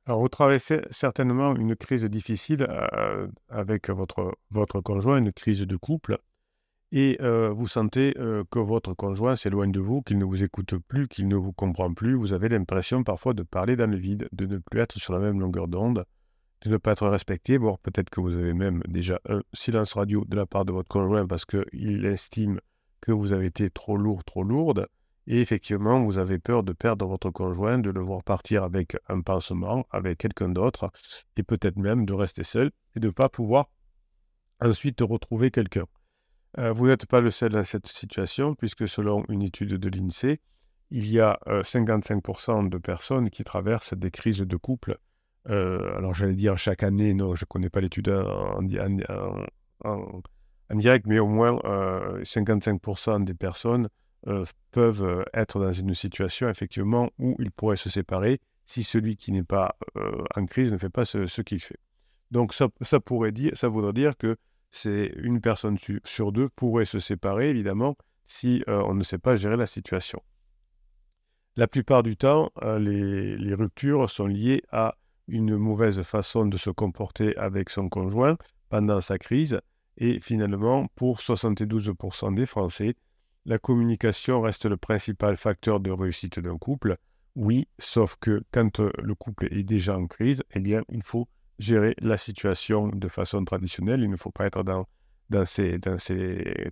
Alors, vous traversez certainement une crise difficile, avec votre conjoint, une crise de couple et vous sentez, que votre conjoint s'éloigne de vous, qu'il ne vous écoute plus, qu'il ne vous comprend plus. Vous avez l'impression parfois de parler dans le vide, de ne plus être sur la même longueur d'onde, de ne pas être respecté, voire peut-être que vous avez même déjà un silence radio de la part de votre conjoint parce qu'il estime que vous avez été trop lourd, trop lourde. Et effectivement, vous avez peur de perdre votre conjoint, de le voir partir avec un pansement, avec quelqu'un d'autre, et peut-être même de rester seul et de ne pas pouvoir ensuite retrouver quelqu'un. Vous n'êtes pas le seul dans cette situation, puisque selon une étude de l'INSEE, il y a 55% de personnes qui traversent des crises de couple. Alors j'allais dire chaque année, non, je ne connais pas l'étude en- en direct, mais au moins 55% des personnes peuvent être dans une situation effectivement où ils pourraient se séparer si celui qui n'est pas en crise ne fait pas ce qu'il fait. Donc ça voudrait dire que c'est une personne sur 2 pourrait se séparer évidemment si, on ne sait pas gérer la situation. La plupart du temps, les ruptures sont liées à une mauvaise façon de se comporter avec son conjoint pendant sa crise et finalement, pour 72% des Français, la communication reste le principal facteur de réussite d'un couple. Oui, sauf que quand, le couple est déjà en crise, eh bien, il faut gérer la situation de façon traditionnelle. Il ne faut pas être dans ces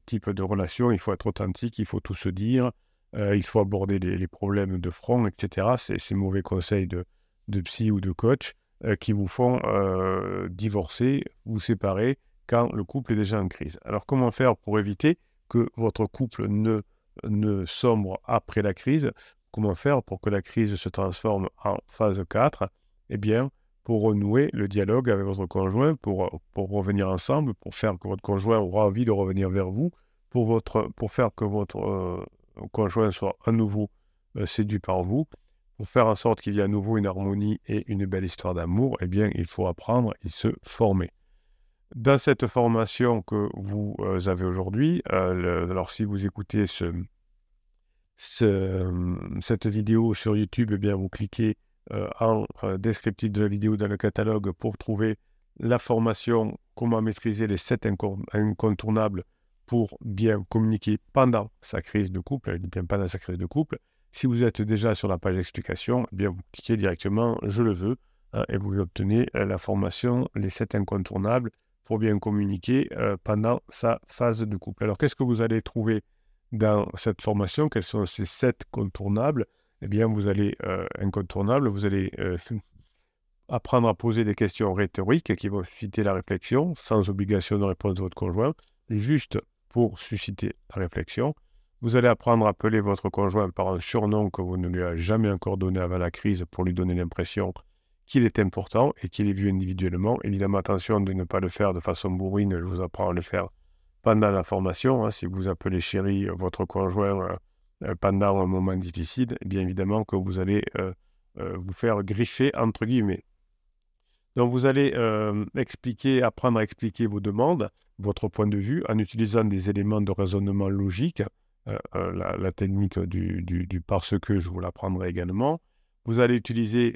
types de relations. Il faut être authentique, il faut tout se dire, il faut aborder les problèmes de front, etc. Ces mauvais conseils de psy ou de coach qui vous font divorcer, vous séparer quand le couple est déjà en crise. Alors, comment faire pour éviter que votre couple ne sombre après la crise? Comment faire pour que la crise se transforme en phase 4? Eh bien, pour renouer le dialogue avec votre conjoint, pour revenir ensemble, pour faire que votre conjoint aura envie de revenir vers vous, pour faire que votre conjoint soit à nouveau séduit par vous, pour faire en sorte qu'il y ait à nouveau une harmonie et une belle histoire d'amour, eh bien, il faut apprendre et se former. Dans cette formation que vous avez aujourd'hui, alors si vous écoutez cette vidéo sur YouTube, eh bien, vous cliquez en descriptif de la vidéo dans le catalogue pour trouver la formation «Comment maîtriser les 7 incontournables pour bien communiquer pendant sa crise de couple», elle dit bien pendant sa crise de couple. Si vous êtes déjà sur la page d'explication, eh bien, vous cliquez directement «Je le veux» et vous obtenez la formation «Les 7 incontournables pour bien communiquer pendant sa phase de couple». Alors, qu'est-ce que vous allez trouver dans cette formation? Quels sont ces 7 contournables? Eh bien, incontournables, vous allez apprendre à poser des questions rhétoriques qui vont susciter la réflexion, sans obligation de réponse de votre conjoint, juste pour susciter la réflexion. Vous allez apprendre à appeler votre conjoint par un surnom que vous ne lui avez jamais encore donné avant la crise pour lui donner l'impression qu'il est important et qu'il est vu individuellement. Évidemment, attention de ne pas le faire de façon bourrine, je vous apprends à le faire pendant la formation, hein. Si vous appelez chéri votre conjoint pendant un moment difficile, bien évidemment que vous allez vous faire griffer entre guillemets. Donc vous allez apprendre à expliquer vos demandes, votre point de vue, en utilisant des éléments de raisonnement logique. La technique du parce que, je vous l'apprendrai également. Vous allez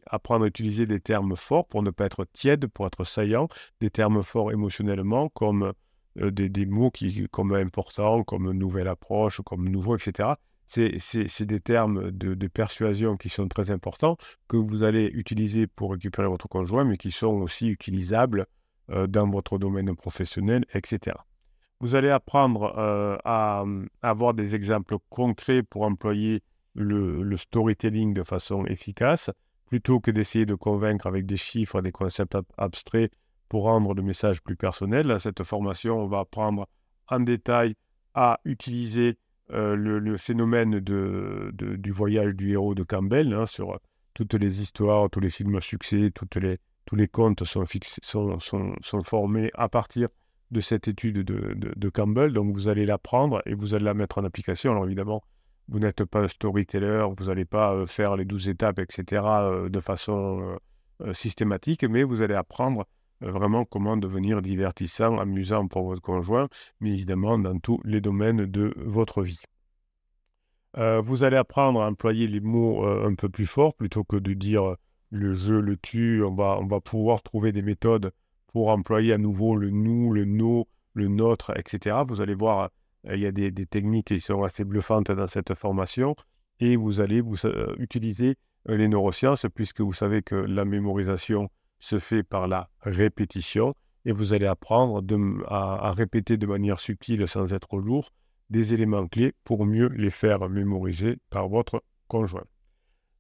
apprendre à utiliser des termes forts pour ne pas être tiède, pour être saillant, des termes forts émotionnellement, comme des mots comme important, comme nouvelle approche, comme nouveau, etc. C'est des termes de persuasion qui sont très importants, que vous allez utiliser pour récupérer votre conjoint, mais qui sont aussi utilisables dans votre domaine professionnel, etc. Vous allez apprendre à avoir des exemples concrets pour employer le storytelling de façon efficace, plutôt que d'essayer de convaincre avec des chiffres, des concepts abstraits pour rendre le message plus personnel. Dans cette formation, on va apprendre en détail à utiliser le phénomène du voyage du héros de Campbell, hein, sur toutes les histoires, tous les films à succès, tous les contes sont formés à partir de cette étude de Campbell. Donc, vous allez l'apprendre et vous allez la mettre en application. Alors, évidemment, vous n'êtes pas un storyteller, vous n'allez pas faire les 12 étapes, etc., de façon systématique, mais vous allez apprendre vraiment comment devenir divertissant, amusant pour votre conjoint, mais évidemment dans tous les domaines de votre vie. Vous allez apprendre à employer les mots un peu plus forts plutôt que de dire le je, le tu, on va pouvoir trouver des méthodes pour employer à nouveau le nous, le nos, le notre, etc. Vous allez voir, il y a des techniques qui sont assez bluffantes dans cette formation et vous allez utiliser les neurosciences puisque vous savez que la mémorisation se fait par la répétition et vous allez apprendre à répéter de manière subtile sans être lourd des éléments clés pour mieux les faire mémoriser par votre conjoint.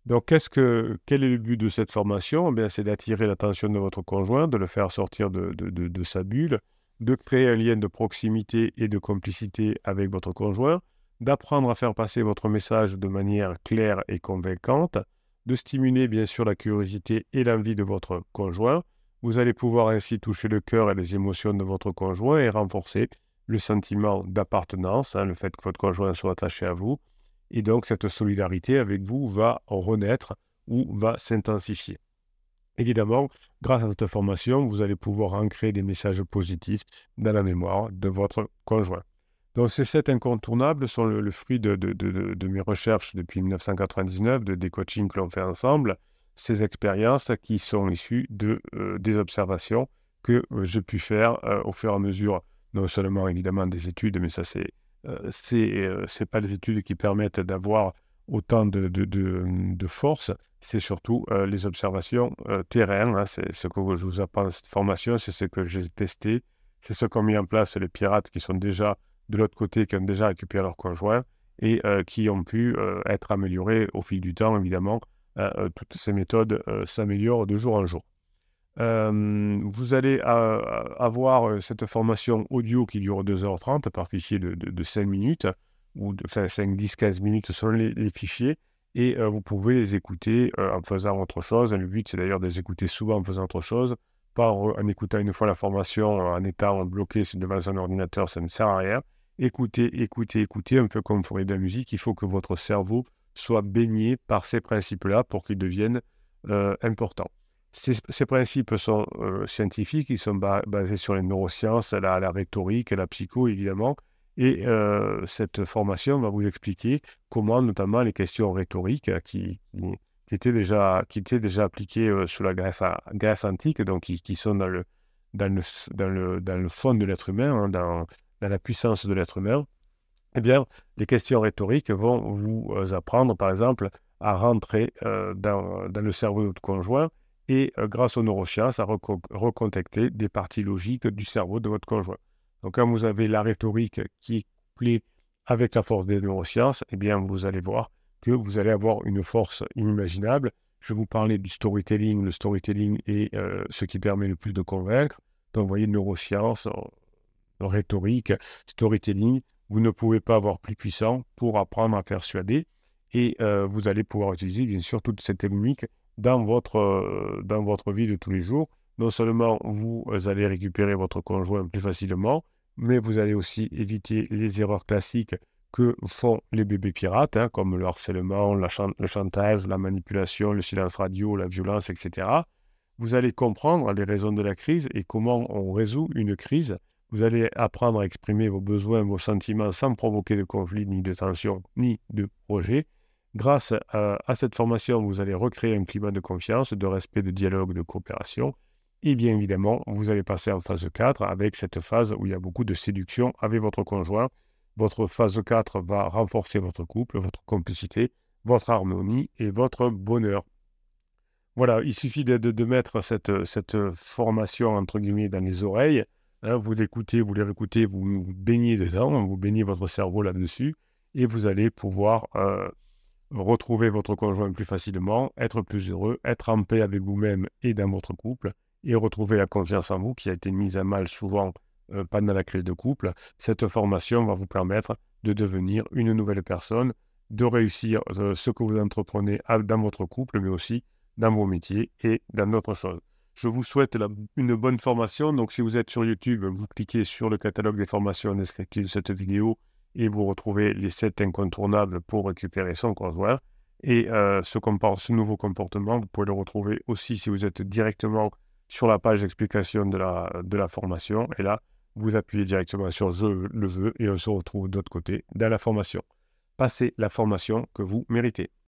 Donc, quel est le but de cette formation? Eh bien, c'est d'attirer l'attention de votre conjoint, de le faire sortir de sa bulle, de créer un lien de proximité et de complicité avec votre conjoint, d'apprendre à faire passer votre message de manière claire et convaincante, de stimuler bien sûr la curiosité et l'envie de votre conjoint. Vous allez pouvoir ainsi toucher le cœur et les émotions de votre conjoint et renforcer le sentiment d'appartenance, le fait que votre conjoint soit attaché à vous. Et donc, cette solidarité avec vous va renaître ou va s'intensifier. Évidemment, grâce à cette formation, vous allez pouvoir ancrer des messages positifs dans la mémoire de votre conjoint. Donc, ces 7 incontournables sont le fruit de mes recherches depuis 1999, des coachings que l'on fait ensemble, ces expériences qui sont issues des observations que j'ai pu faire au fur et à mesure, non seulement évidemment des études, mais ça c'est pas les études qui permettent d'avoir autant de force, c'est surtout les observations terrain. C'est ce que je vous apprends dans cette formation, c'est ce que j'ai testé, c'est ce qu'ont mis en place les pirates qui sont déjà de l'autre côté, qui ont déjà récupéré leur conjoint et qui ont pu être améliorés au fil du temps, évidemment. Toutes ces méthodes s'améliorent de jour en jour. Vous allez avoir cette formation audio qui dure 2h30 par fichier de 5 minutes, ou de 5, 10, 15 minutes selon les fichiers, et vous pouvez les écouter en faisant autre chose. Le but, c'est d'ailleurs de les écouter souvent en faisant autre chose, pas en écoutant une fois la formation, en étant bloqué devant un ordinateur, ça ne sert à rien. Écoutez, un peu comme vous ferez de la musique, il faut que votre cerveau soit baigné par ces principes-là pour qu'ils deviennent importants. Ces principes sont scientifiques, ils sont basés sur les neurosciences, la rhétorique, la psycho, évidemment. Et cette formation va vous expliquer comment, notamment, les questions rhétoriques qui étaient déjà appliquées sous la Grèce antique, donc qui sont dans le fond de l'être humain, dans la puissance de l'être humain. Eh bien, les questions rhétoriques vont vous apprendre, par exemple, à rentrer dans le cerveau de votre conjoint et grâce aux neurosciences, à recontacter des parties logiques du cerveau de votre conjoint. Donc, quand vous avez la rhétorique qui est couplée avec la force des neurosciences, eh bien, vous allez voir que vous allez avoir une force inimaginable. Je vous parlais du storytelling. Le storytelling est ce qui permet le plus de convaincre. Donc, vous voyez, neurosciences, rhétorique, storytelling, vous ne pouvez pas avoir plus puissant pour apprendre à persuader. Et vous allez pouvoir utiliser, bien sûr, toutes ces techniques dans votre vie de tous les jours. Non seulement vous allez récupérer votre conjoint plus facilement, mais vous allez aussi éviter les erreurs classiques que font les bébés pirates, comme le harcèlement, le chantage, la manipulation, le silence radio, la violence, etc. Vous allez comprendre les raisons de la crise et comment on résout une crise. Vous allez apprendre à exprimer vos besoins, vos sentiments sans provoquer de conflit, ni de tension, ni de rejet. Grâce à cette formation, vous allez recréer un climat de confiance, de respect, de dialogue, de coopération. Et bien évidemment, vous allez passer en phase 4 avec cette phase où il y a beaucoup de séduction avec votre conjoint. Votre phase 4 va renforcer votre couple, votre complicité, votre harmonie et votre bonheur. Voilà, il suffit de mettre cette formation, entre guillemets, dans les oreilles. Vous l'écoutez, vous les réécoutez, vous baignez dedans, vous baignez votre cerveau là-dessus, et vous allez pouvoir retrouver votre conjoint plus facilement, être plus heureux, être en paix avec vous-même et dans votre couple, et retrouver la confiance en vous qui a été mise à mal souvent pendant la crise de couple. Cette formation va vous permettre de devenir une nouvelle personne, de réussir ce que vous entreprenez dans votre couple, mais aussi dans vos métiers et dans d'autres choses. Je vous souhaite une bonne formation. Donc, si vous êtes sur YouTube, vous cliquez sur le catalogue des formations descriptives de cette vidéo et vous retrouvez les 7 incontournables pour récupérer son conjoint. Et ce nouveau comportement, vous pouvez le retrouver aussi si vous êtes directement sur la page d'explication de la formation. Et là, vous appuyez directement sur « Je le veux » et on se retrouve de l'autre côté dans la formation. Passez la formation que vous méritez.